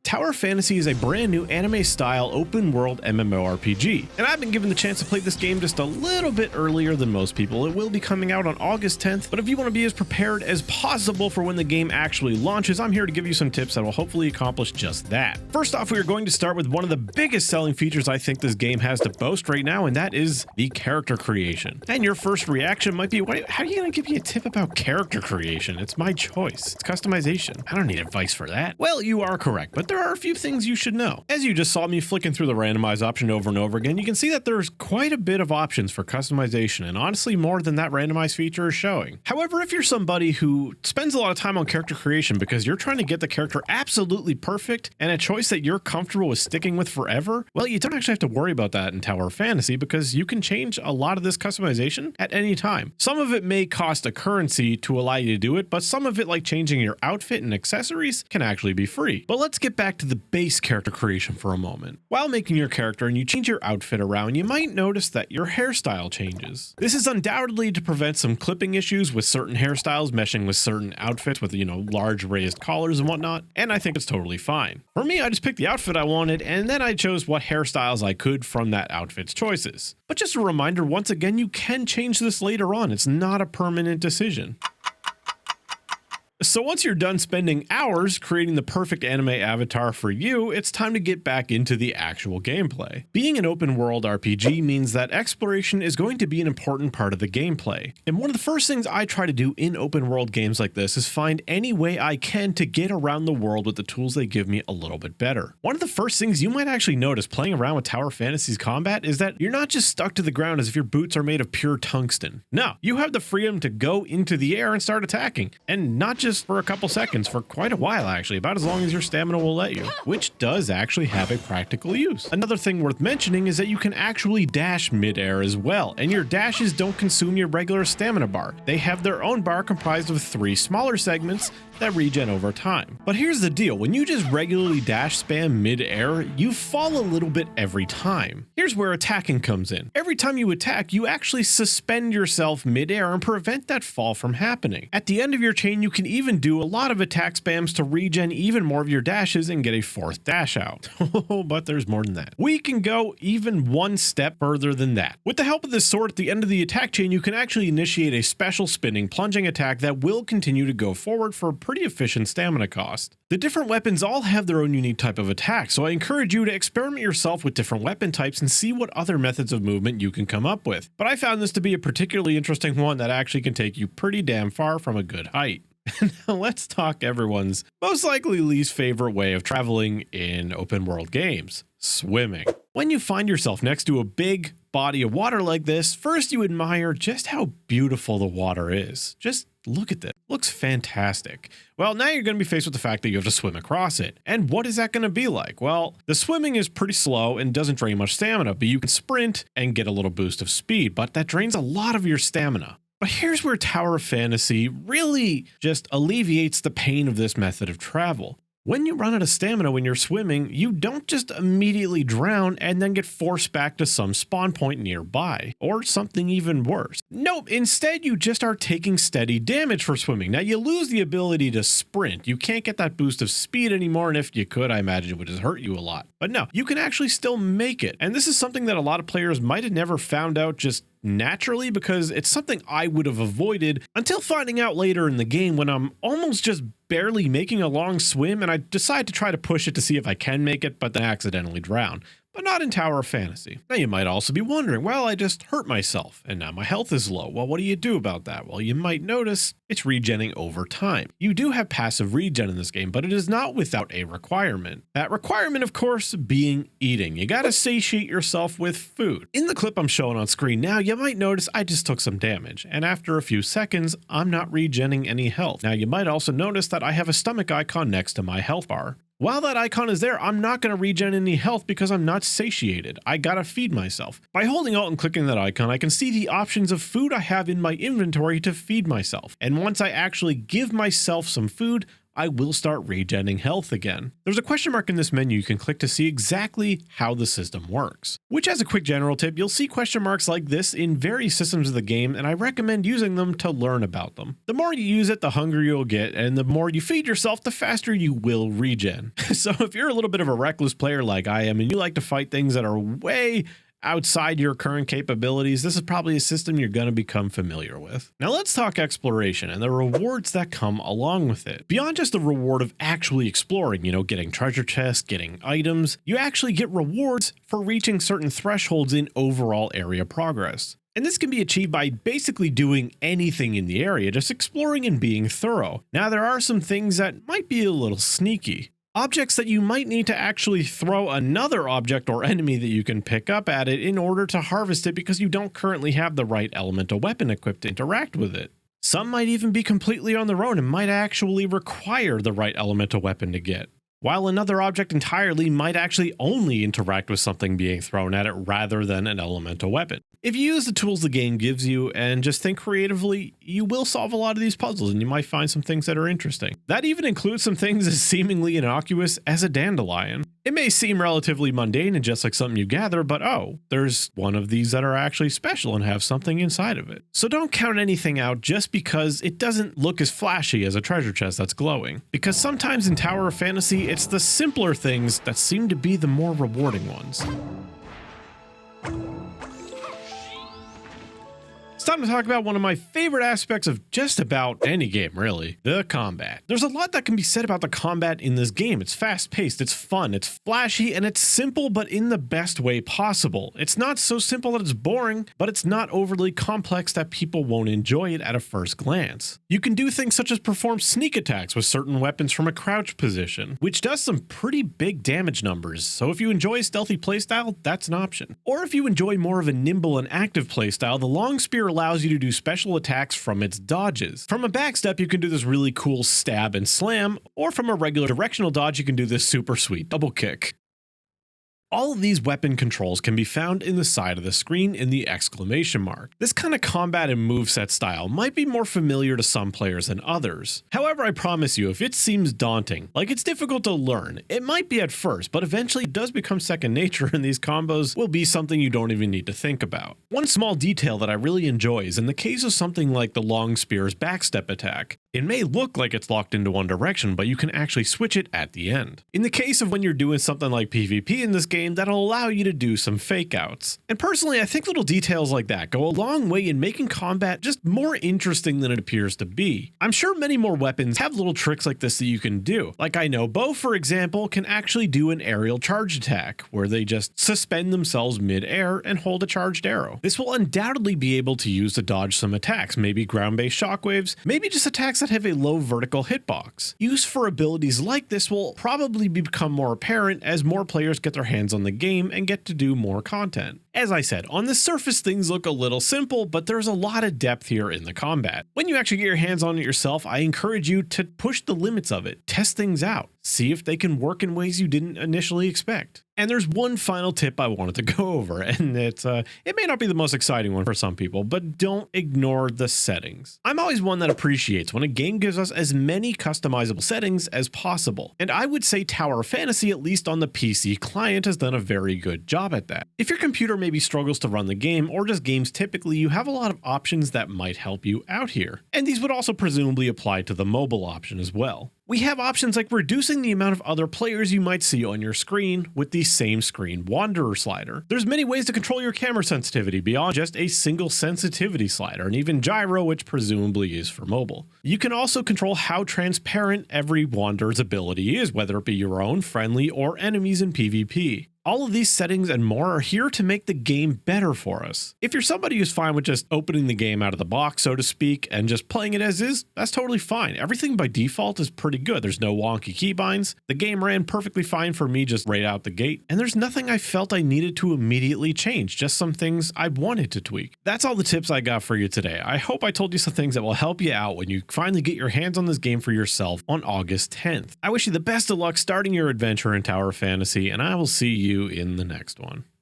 Tower Fantasy is a brand new anime-style open-world MMORPG, and I've been given the chance to play this game just a little bit earlier than most people. It will be coming out on August 10th, but if you want to be as prepared as possible for when the game actually launches, I'm here to give you some tips that will hopefully accomplish just that. First off, we are going to start with one of the biggest selling features I think this game has to boast right now, and that is the character creation. And your first reaction might be, how are you going to give me a tip about character creation? It's my choice. It's customization. I don't need advice for that. Well, you are correct, but there are a few things you should know. As you just saw me flicking through the randomize option over and over again, you can see that there's quite a bit of options for customization, and honestly more than that randomize feature is showing. However, if you're somebody who spends a lot of time on character creation because you're trying to get the character absolutely perfect and a choice that you're comfortable with sticking with forever, well, you don't actually have to worry about that in Tower Fantasy because you can change a lot of this customization at any time. Some of it may cost a currency to allow you to do it, but some of it, like changing your outfit and accessories, can actually be free. But let's get back to the base character creation for a moment. While making your character and you change your outfit around, you might notice that your hairstyle changes. This is undoubtedly to prevent some clipping issues with certain hairstyles meshing with certain outfits with, large raised collars and whatnot, and I think it's totally fine. For me, I just picked the outfit I wanted, and then I chose what hairstyles I could from that outfit's choices. But just a reminder, once again, you can change this later on. It's not a permanent decision. So once you're done spending hours creating the perfect anime avatar for you, it's time to get back into the actual gameplay. Being an open world RPG means that exploration is going to be an important part of the gameplay. And one of the first things I try to do in open world games like this is find any way I can to get around the world with the tools they give me a little bit better. One of the first things you might actually notice playing around with Tower Fantasy's combat is that you're not just stuck to the ground as if your boots are made of pure tungsten. No, you have the freedom to go into the air and start attacking, and not just for a couple seconds, for quite a while actually, about as long as your stamina will let you, which does actually have a practical use. Another thing worth mentioning is that you can actually dash mid-air as well, and your dashes don't consume your regular stamina bar. They have their own bar comprised of 3 smaller segments that regen over time. But here's the deal, when you just regularly dash spam mid-air, you fall a little bit every time. Here's where attacking comes in. Every time you attack, you actually suspend yourself mid-air and prevent that fall from happening. At the end of your chain, you can even do a lot of attack spams to regen even more of your dashes and get a 4th dash out. But there's more than that. We can go even one step further than that. With the help of this sword at the end of the attack chain, you can actually initiate a special spinning plunging attack that will continue to go forward for a pretty efficient stamina cost. The different weapons all have their own unique type of attack, so I encourage you to experiment yourself with different weapon types and see what other methods of movement you can come up with. But I found this to be a particularly interesting one that actually can take you pretty damn far from a good height. Now let's talk everyone's most likely least favorite way of traveling in open world games: swimming. When you find yourself next to a big body of water like this, first you admire just how beautiful the water is. Just look at this. Looks fantastic. Well, now you're going to be faced with the fact that you have to swim across it. And what is that going to be like? Well, the swimming is pretty slow and doesn't drain much stamina, but you can sprint and get a little boost of speed, but that drains a lot of your stamina. But here's where Tower Fantasy really just alleviates the pain of this method of travel. When you run out of stamina when you're swimming, you don't just immediately drown and then get forced back to some spawn point nearby, or something even worse. Nope, instead you just are taking steady damage for swimming. Now you lose the ability to sprint. You can't get that boost of speed anymore, and if you could, I imagine it would just hurt you a lot. But no, you can actually still make it. And this is something that a lot of players might have never found out just naturally, because it's something I would have avoided until finding out later in the game when I'm almost just barely making a long swim and I decide to try to push it to see if I can make it, but then accidentally drown. But not in Tower Fantasy. Now you might also be wondering, well, I just hurt myself and now my health is low. Well, what do you do about that? Well, you might notice it's regenning over time. You do have passive regen in this game, but it is not without a requirement. That requirement, of course, being eating. You gotta satiate yourself with food. In the clip I'm showing on screen now, you might notice I just took some damage, and after a few seconds, I'm not regenning any health. Now you might also notice that I have a stomach icon next to my health bar. While that icon is there, I'm not going to regen any health because I'm not satiated. I gotta feed myself. By holding Alt and clicking that icon, I can see the options of food I have in my inventory to feed myself. And once I actually give myself some food, I will start regenning health again. There's a question mark in this menu you can click to see exactly how the system works. Which, as a quick general tip, you'll see question marks like this in various systems of the game, and I recommend using them to learn about them. The more you use it, the hungrier you'll get, and the more you feed yourself, the faster you will regen. So if you're a little bit of a reckless player like I am, and you like to fight things that are way outside your current capabilities, this is probably a system you're going to become familiar with. Now let's talk exploration and the rewards that come along with it. Beyond just the reward of actually exploring, getting treasure chests, getting items, you actually get rewards for reaching certain thresholds in overall area progress. And this can be achieved by basically doing anything in the area, just exploring and being thorough. Now there are some things that might be a little sneaky. Objects that you might need to actually throw another object or enemy that you can pick up at it in order to harvest it because you don't currently have the right elemental weapon equipped to interact with it. Some might even be completely on their own and might actually require the right elemental weapon to get, while another object entirely might actually only interact with something being thrown at it rather than an elemental weapon. If you use the tools the game gives you and just think creatively, you will solve a lot of these puzzles and you might find some things that are interesting. That even includes some things as seemingly innocuous as a dandelion. It may seem relatively mundane and just like something you gather, but oh, there's one of these that are actually special and have something inside of it. So don't count anything out just because it doesn't look as flashy as a treasure chest that's glowing. Because sometimes in Tower of Fantasy, it's the simpler things that seem to be the more rewarding ones. It's time to talk about one of my favorite aspects of just about any game, really, the combat. There's a lot that can be said about the combat in this game. It's fast-paced, it's fun, it's flashy, and it's simple but in the best way possible. It's not so simple that it's boring, but it's not overly complex that people won't enjoy it at a first glance. You can do things such as perform sneak attacks with certain weapons from a crouch position, which does some pretty big damage numbers, so if you enjoy a stealthy playstyle, that's an option. Or if you enjoy more of a nimble and active playstyle, the long spear allows you to do special attacks from its dodges. From a backstep, you can do this really cool stab and slam, or from a regular directional dodge, you can do this super sweet double kick. All of these weapon controls can be found in the side of the screen in the exclamation mark. This kind of combat and moveset style might be more familiar to some players than others. However, I promise you, if it seems daunting, like it's difficult to learn, it might be at first, but eventually it does become second nature and these combos will be something you don't even need to think about. One small detail that I really enjoy is in the case of something like the long spear's backstep attack. It may look like it's locked into one direction, but you can actually switch it at the end. In the case of when you're doing something like PvP in this game, that'll allow you to do some fake outs. And personally, I think little details like that go a long way in making combat just more interesting than it appears to be. I'm sure many more weapons have little tricks like this that you can do. Like I know bow, for example, can actually do an aerial charge attack, where they just suspend themselves mid-air and hold a charged arrow. This will undoubtedly be able to use to dodge some attacks, maybe ground-based shockwaves, maybe just attacks that have a low vertical hitbox. Use for abilities like this will probably become more apparent as more players get their hands on the game and get to do more content. As I said, on the surface things look a little simple, but there's a lot of depth here in the combat. When you actually get your hands on it yourself, I encourage you to push the limits of it, test things out, see if they can work in ways you didn't initially expect. And there's one final tip I wanted to go over, and it may not be the most exciting one for some people, but don't ignore the settings. I'm always one that appreciates when a game gives us as many customizable settings as possible, and I would say Tower of Fantasy, at least on the PC client, has done a very good job at that. If your computer maybe struggles to run the game, or just games typically, you have a lot of options that might help you out here. And these would also presumably apply to the mobile option as well. We have options like reducing the amount of other players you might see on your screen with the same screen wanderer slider. There's many ways to control your camera sensitivity beyond just a single sensitivity slider, and even gyro, which presumably is for mobile. You can also control how transparent every wanderer's ability is, whether it be your own, friendly, or enemies in PvP. All of these settings and more are here to make the game better for us. If you're somebody who's fine with just opening the game out of the box, so to speak, and just playing it as is, that's totally fine. Everything by default is pretty good. There's no wonky keybinds. The game ran perfectly fine for me just right out the gate, and there's nothing I felt I needed to immediately change, just some things I wanted to tweak. That's all the tips I got for you today. I hope I told you some things that will help you out when you finally get your hands on this game for yourself on August 10th. I wish you the best of luck starting your adventure in Tower of Fantasy, and I will see you in the next one.